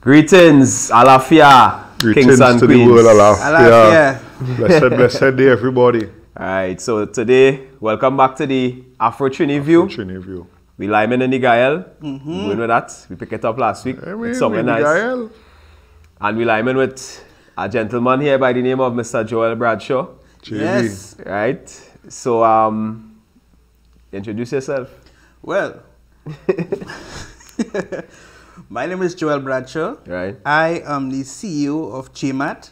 Greetings, Alafia, Greetings kings and to queens. the world, Alafia. Alafia. Blessed day, everybody. Alright, so today, welcome back to the Afro-Trinidadian view. View. We lineman in the Gayelle. Going with that. We picked it up last week. It's somewhere nice. Gayelle. And we lineman with a gentleman here by the name of Mr. Bradshaw. Yes. Right. So, introduce yourself. Well, my name is Joel Bradshaw. Right. I am the CEO of Gmat,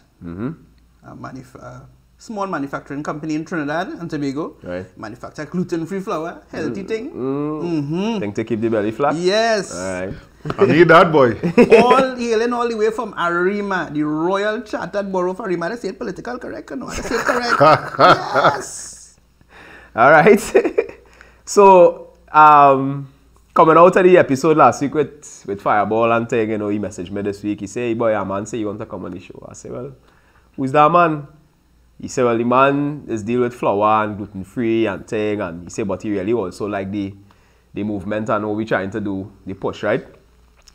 a small manufacturing company in Trinidad and Tobago. Right. Manufacture gluten free flour, healthy thing. Think to keep the belly flat? Yes. All right. I need that boy. Hailing all the way from Arima, the Royal Chartered Borough of Arima. I say it political correct or no? I say it correct. Yes. All right. So, coming out of the episode last week with Fireball and thing, you know, he messaged me this week. He said, hey boy, a man say you want to come on the show. I said, well, who's that man? He said, well, the man is deal with flour and gluten free and thing. And he said, but he really also like the movement and what we trying to do, the push, right?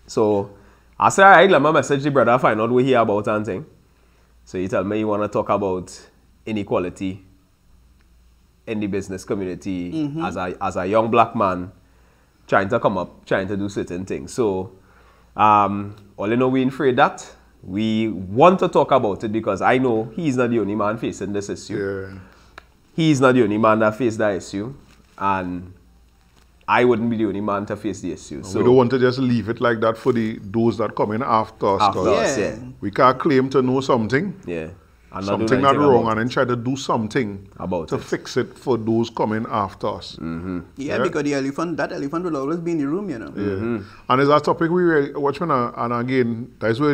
So I said, all right, let me message the brother, find out what he hear about and thing. So he told me he want to talk about inequality in the business community as a young black man trying to come up, trying to do certain things. So all in know we afraid that. We want to talk about it because I know he's not the only man facing this issue. Yeah. He's not the only man that faced that issue. And I wouldn't be the only man to face the issue. So We don't want to just leave it like that for those that come in after us. After 'cause us, Yeah. We can't claim to know something. yeah. And not do Something not anything wrong, about and then try to do something About to it. fix it for those coming after us. Yeah, because that elephant will always be in the room, you know. Yeah. And it's a topic we were watching, and again, that's how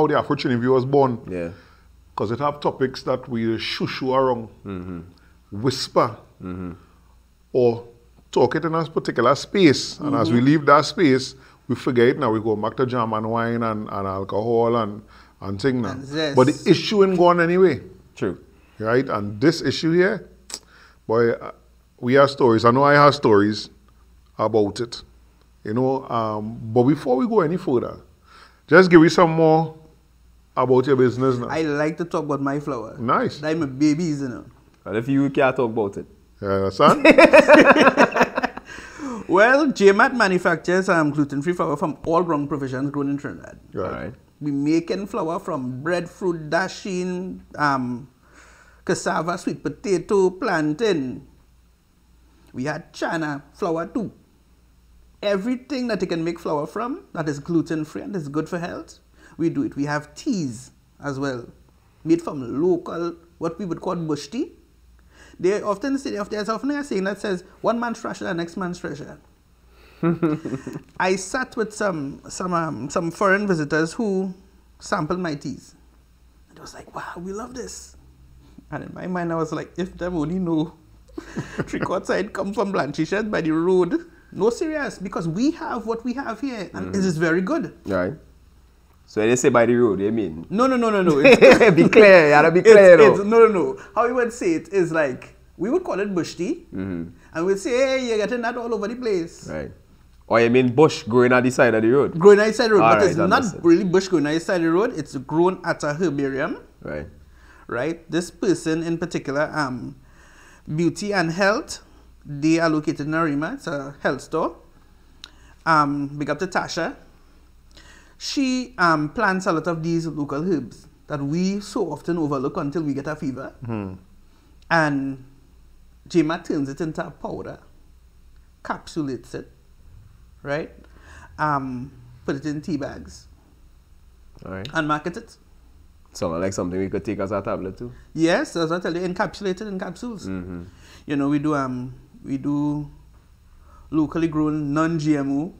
the Afro-Trinidadian view was born. Yeah. Because it have topics that we shoo around, whisper, or talk it in a particular space. And as we leave that space, we forget it now. We go back to jam and wine and alcohol and thing now. And zest. But the issue ain't gone anyway, True. right? And this issue here, boy, we have stories. I know I have stories about it, you know. But before we go any further, just give me some more about your business now. I like to talk about my flour. Nice. Like my babies, you know. And if you can't talk about it. You understand? Well, Gmat Manufacturers gluten free flour from all ground provisions grown in Trinidad. Right. All right. We making flour from breadfruit, dasheen, cassava, sweet potato, plantain. We had chana flour too. Everything that you can make flour from that is gluten free and is good for health, we do it. We have teas as well, made from local, what we would call bush tea. They often say, there's often a saying that says, one man's treasure, the next man's treasure. I sat with some foreign visitors who sampled my teas. And I was like, wow, we love this. And in my mind, I was like, if them only know 3/4 side come from Blanchished by the road. No, serious, because we have what we have here, and it is very good. Right. So when they say by the road, you mean? No. Be clear, you gotta be clear. No. How we would say it is like, we would call it bush tea, and we'd say, hey, you're getting that all over the place. Right. Or you mean bush growing at the side of the road? Growing outside the road, All but right, it's understood. not really bush growing outside the road. It's grown at a herbarium, Right. right? This person in particular, Beauty and Health, they are located in Arima. It's a health store. Big up to Tasha. She plants a lot of these local herbs that we so often overlook until we get a fever. And Gmat turns it into a powder, capsulates it, right? Put it in tea bags All right. and market it. Sound like something we could take as a tablet too. Yes, as I tell you, encapsulated in capsules. You know, we do locally grown, non-GMO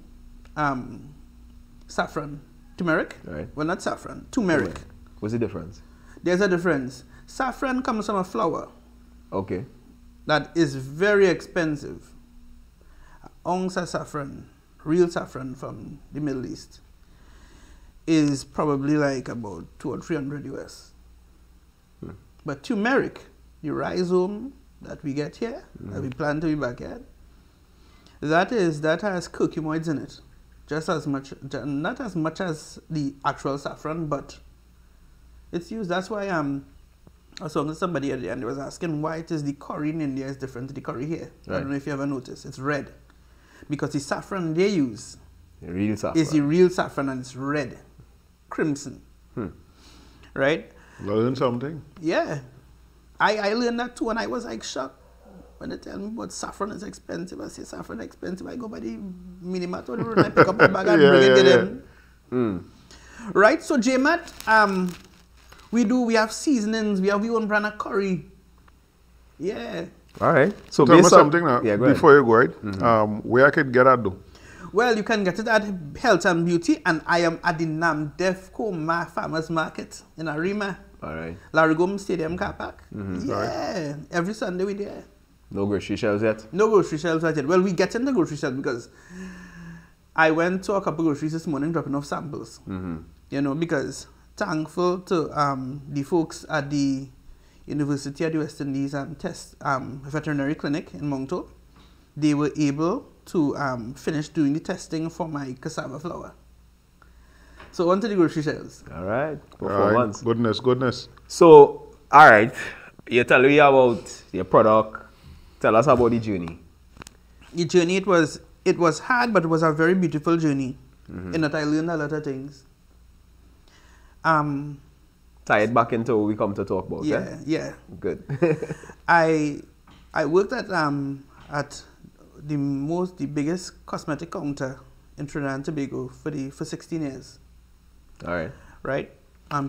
saffron, turmeric. Right. Well, not saffron, turmeric. What's the difference? There's a difference. Saffron comes from a flower Okay. that is very expensive. An ounce of saffron, real saffron from the Middle East, is probably like about 200 or 300 US. But turmeric, the rhizome that we get here, that we plant in the backyard, that has curcumoids in it. just as much, not as much as the actual saffron, but it's used. That's why I was talking to somebody at the end, they was asking why it is the curry in India is different to the curry here. Right. I don't know if you ever noticed. It's red. Because the saffron they use The real saffron. is the real saffron and it's red. Crimson. Right? Learn something. Yeah. I learned that too and I was like shocked. When they tell me about saffron is expensive, I say saffron expensive. I go by the mini mart on the road and I pick up a bag and bring it to them. Right? So Jay Mart, we have seasonings, we have our own brand of curry. Yeah. All right. So Tell me based on something now, yeah, go ahead. before you go, right? Where I could get that though? Well, you can get it at Health and Beauty, and I am at the Namdef Farmers Market in Arima, All right. Larigum Stadium car park. Yeah, every Sunday we're there. No grocery shelves yet? No grocery shelves yet. Well, we get in the grocery shelves because I went to a couple groceries this morning dropping off samples. You know, because thankful to the folks at the University of the West Indies veterinary clinic in Moncton, they were able to finish doing the testing for my cassava flour. So onto the grocery shelves. All right. For All 4 right. months. Goodness. So, all right. You tell me about your product. Tell us about the journey. The journey, it was hard, but it was a very beautiful journey. In that I learned a lot of things. Tie it back into what we come to talk about. Yeah, yeah. Good. I worked at the biggest cosmetic counter in Trinidad and Tobago for 16 years. All right. Right?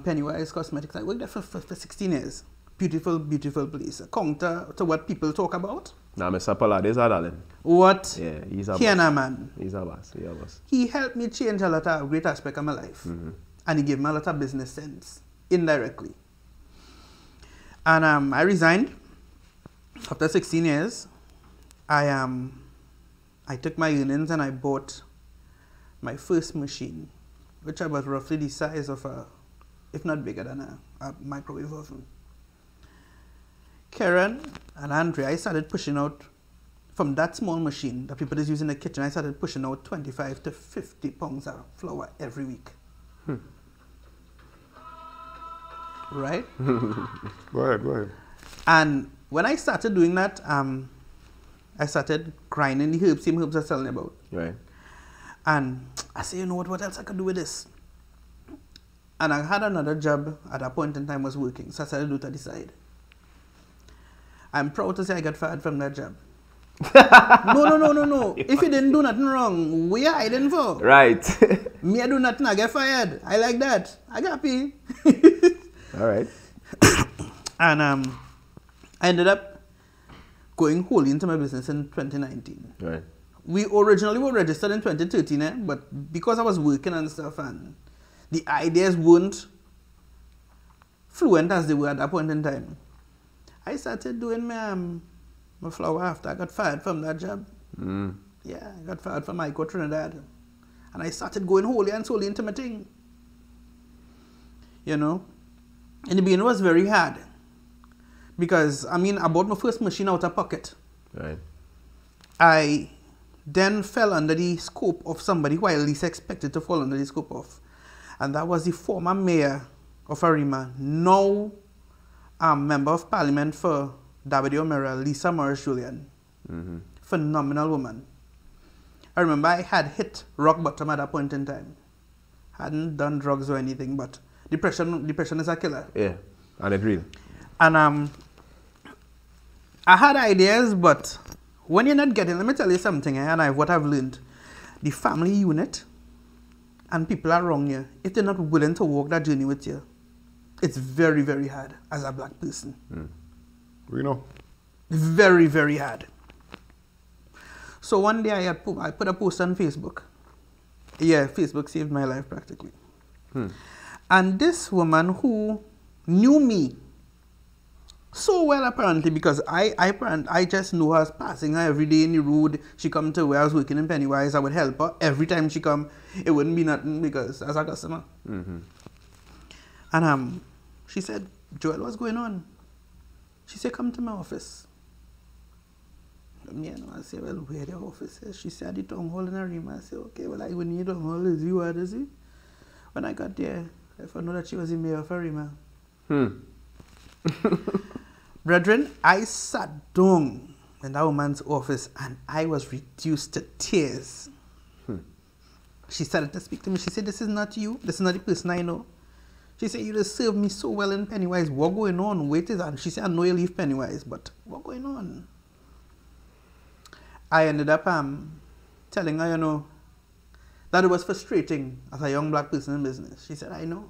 Pennywise Cosmetics. I worked there for 16 years. Beautiful, beautiful place. A counter to what people talk about. Now, Mr. Pollard is a darling. What? Yeah, he's a Kiana boss. man. He's a boss. He's a boss. He helped me change a lot of great aspects of my life. And he gave me a lot of business sense, indirectly. And I resigned. After 16 years, I took my earnings and I bought my first machine, which was roughly the size of if not bigger than a microwave oven. Karen and Andrea, I started pushing out, from that small machine that people just use in the kitchen, I started pushing out 25 to 50 pounds of flour every week. Right? Go ahead. And when I started doing that, I started grinding the herbs, same herbs I was telling you about. Right. And I said, you know what else I could do with this? And I had another job at that point in time, was working, so I started to do it on the side. I'm proud to say I got fired from that job. No. If you didn't do nothing wrong, we are hiding for. Right. Me, I do nothing, I get fired. I like that. I got happy. All right. And I ended up going wholly into my business in 2019. Right. We originally were registered in 2013, but because I was working and stuff and the ideas weren't fluent as they were at that point in time, I started doing my flour after I got fired from that job. Yeah, I got fired from Afro-Trinidadian. And I started going wholly and solely into my thing. You know? In the beginning, it was very hard. Because, I bought my first machine out of pocket. Right. I then fell under the scope of somebody who I least expected to fall under the scope of. And that was the former mayor of Arima, now member of parliament for David O'Meara, Lisa Morris-Julian. Phenomenal woman. I remember I had hit rock bottom at that point in time. Hadn't done drugs or anything, but depression is a killer. Yeah, and it's real. And I had ideas, but when you're not getting, let me tell you something, and what I've learned, the family unit and people around you, if they're not willing to walk that journey with you, it's very, very hard as a black person. We know. Very, very hard. So one day I put a post on Facebook. Yeah, Facebook saved my life practically. And this woman who knew me so well apparently, because I just know her as passing her every day in the road. She come to where I was working in Pennywise. I would help her every time she come. It wouldn't be nothing because as a customer. And she said, Joel, what's going on? She said, come to my office. I say, well, where the office is? She said, the town hall in Arima. I say, okay, well, I would need a hall. Is you, what is it? When I got there, I found out that she was the mayor of Arima. Brethren, I sat down in that woman's office and I was reduced to tears. She started to speak to me. She said, this is not you. This is not the person I know. She said, you just served me so well in Pennywise. What going on? Wait is on. She said, I know you leave Pennywise, but what going on? I ended up telling her, you know, that it was frustrating as a young black person in business. She said, I know.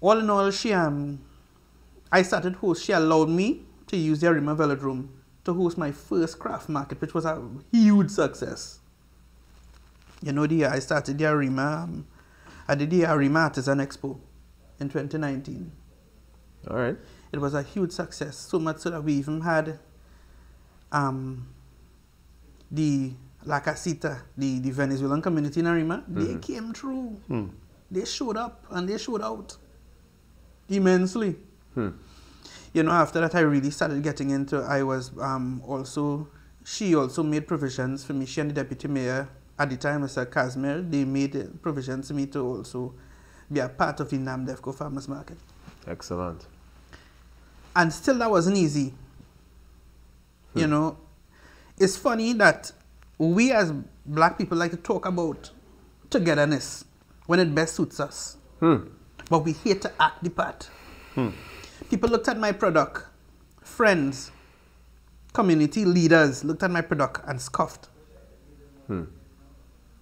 All in all, I started host. She allowed me to use the Arima Velodrome to host my first craft market, which was a huge success. You know, the year I started the Arima, I did the Arima Artisan Expo in 2019. All right. It was a huge success, so much so that we even had the La Casita, the Venezuelan community in Arima, they came through. They showed up and they showed out immensely. You know, after that, I really started getting into, I was she also made provisions for me. She and the deputy mayor at the time, Mr. Casimir, they made provisions for me to also be a part of the NAMDEFCO Farmers Market. Excellent. And still, that wasn't easy. You know, it's funny that we as black people like to talk about togetherness when it best suits us. But we hate to act the part. People looked at my product, friends, community leaders looked at my product and scoffed.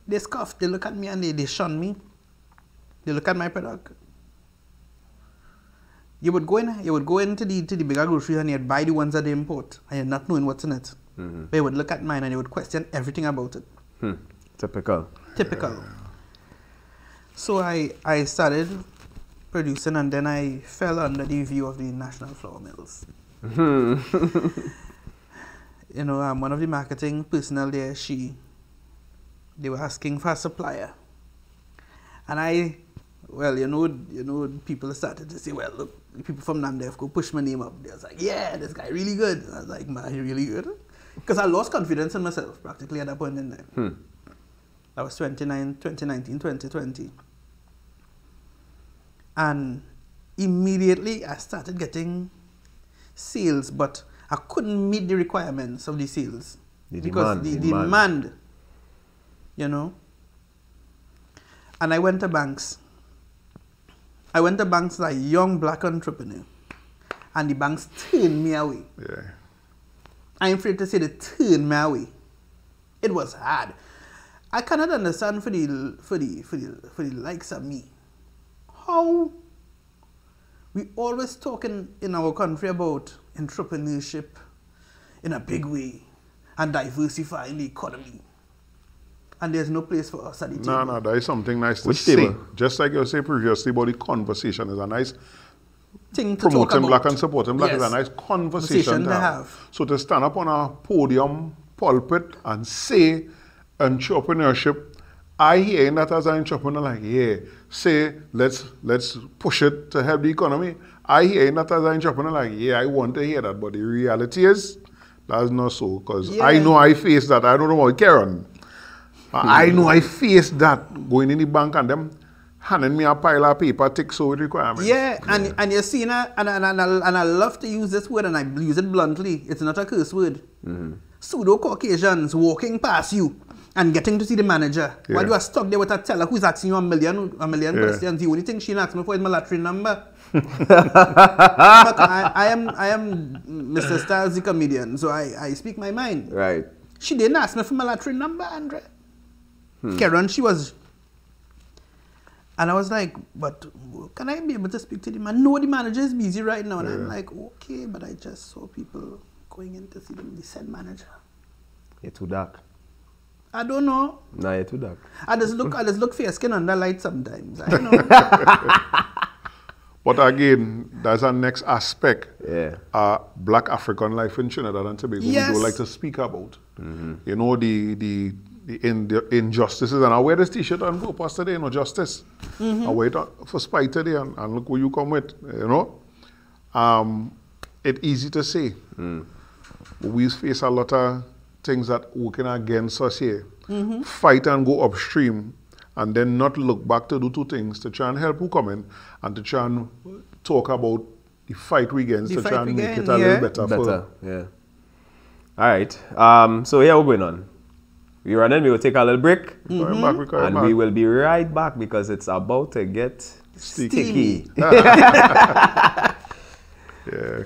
They scoffed, they look at me and they shun me. They look at my product. You would go into the bigger groceries and you'd buy the ones that they import and you're not knowing what's in it. They would look at mine and they would question everything about it. Typical. Typical. So I started producing and then I fell under the view of the National Flour Mills. You know, one of the marketing personnel there, they were asking for a supplier. And well, you know, people started to say, well, look, people from NAMDEFCO pushed my name up. They was like, yeah, this guy really good. I was like, man, he really good? Because I lost confidence in myself practically at that point in time. That was 2019, 2020. And immediately I started getting sales, but I couldn't meet the requirements of the sales. The demand, you know. And I went to banks. I went to banks like a young black entrepreneur. And the banks turned me away. Yeah. I'm afraid to say they turned me away. It was hard. I cannot understand for the likes of me. How we always talking in our country about entrepreneurship in a big way and diversifying the economy. And there's no place for us at the table. No, that is something nice to Which say. table? Just like you said previously about the conversation is a nice thing to talk promoting about. black and supporting black is a Yes. nice conversation to have. So to stand up on a podium, pulpit and say entrepreneurship, I hear that as an entrepreneur, like, yeah, say, let's push it to help the economy. I hear that as an entrepreneur, like, yeah, I want to hear that. But the reality is, that's not so. Because I know I face that. I don't know about Karen. I know I face that going in the bank and them handing me a pile of paper, tick so with requirements. Yeah, and you see, and I love to use this word and I use it bluntly. It's not a curse word. Pseudo-Caucasians walking past you and getting to see the manager while you are stuck there with a teller who's asking you a million questions. The only thing she asks me for is my latrine number. I am Mr. Styles, the comedian, so I speak my mind. Right. She didn't ask me for my latrine number, Andre. Karen, she was. And I was like, but can I be able to speak to the man? No, the manager is busy right now. And I'm like, okay, but I just saw people going in to see them, the said manager. You're too dark. I don't know. No, you're too dark. I just look for your skin under light sometimes. I don't know. But again, there's a next aspect. Yeah. Black African life in Trinidad and Tobago. Yes. We don't like to speak about. You know, the injustices. And I wear this t-shirt and go past today, you know, justice. I wait for Spite today and look who you come with, you know. It's easy to say. we face a lot of things that working against us here. Fight and go upstream and then not look back to do two things, to try and help who come in and to try and talk about the fight we against, to try and make it a little better. Better, yeah. All right. So here we're going on. We running, we will take a little break. And we will be right back because it's about to get sticky. Yeah.